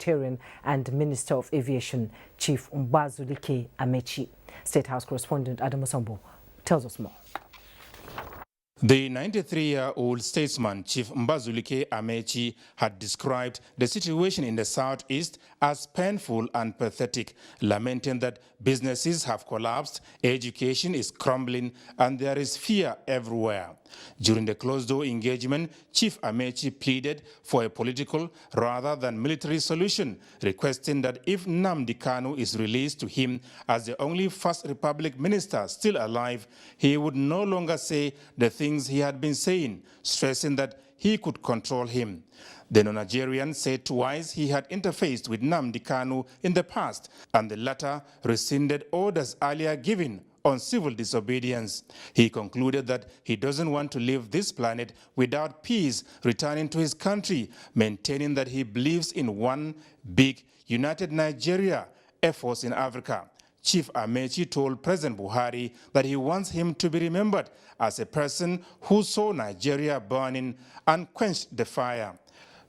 parliamentarian and Minister of Aviation, Chief Nnamdi Kanu. State House correspondent Adamu Sambo tells us more. The 93-year-old statesman, Chief Nnamdi Kanu, had described the situation in the southeast as painful and pathetic, lamenting that businesses have collapsed, education is crumbling, and there is fear everywhere. During the closed-door engagement, Chief Amechi pleaded for a political rather than military solution, requesting that if Nnamdi Kanu is released to him as the only First Republic minister still alive, he would no longer say the things he had been saying, stressing that he could control him. The Nigerian said twice he had interfaced with Nnamdi Kanu in the past, and the latter rescinded orders earlier given on civil disobedience. He concluded that he doesn't want to leave this planet without peace, returning to his country, maintaining that he believes in one big, united Nigeria, a force in Africa. Chief Amechi told President Buhari that he wants him to be remembered as a person who saw Nigeria burning and quenched the fire.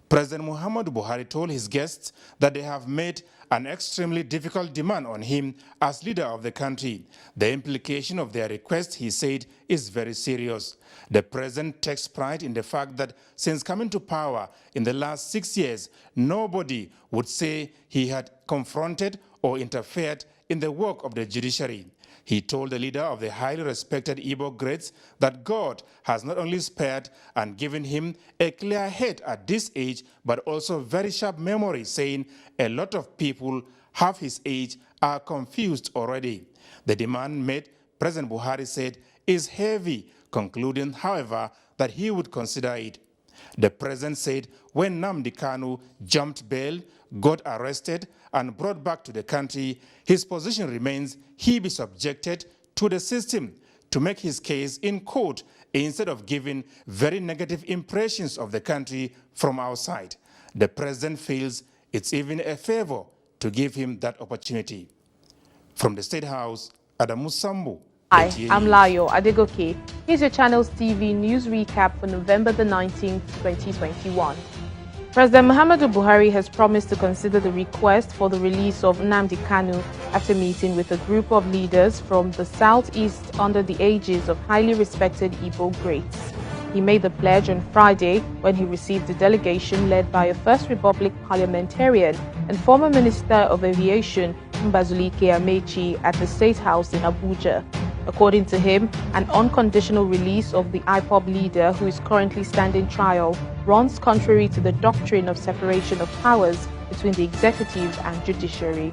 President Muhammadu Buhari told his guests that they have made an extremely difficult demand on him as leader of the country. The implication of their request, he said, is very serious. The president takes pride in the fact that since coming to power in the last 6 years, nobody would say he had confronted or interfered in the work of the judiciary. He told the leader of the highly respected Igbo greats that God has not only spared and given him a clear head at this age, but also very sharp memory, saying a lot of people half his age are confused already. The demand made, President Buhari said, is heavy, concluding, however, that he would consider it. The president said when Nnamdi Kanu jumped bail, got arrested, and brought back to the country, his position remains he be subjected to the system to make his case in court instead of giving very negative impressions of the country from outside. The president feels it's even a favor to give him that opportunity. From the State House, Adamu Sambo. Hi, I'm Layo Adegoke. Here's your Channels TV news recap for November the 19th, 2021. President Muhammadu Buhari has promised to consider the request for the release of Nnamdi Kanu after meeting with a group of leaders from the southeast under the aegis of highly respected Igbo greats. He made the pledge on Friday when he received a delegation led by a First Republic parliamentarian and former Minister of Aviation Nnamdi Kanu at the State House in Abuja. According to him, an unconditional release of the IPOB leader, who is currently standing trial, runs contrary to the doctrine of separation of powers between the executive and judiciary.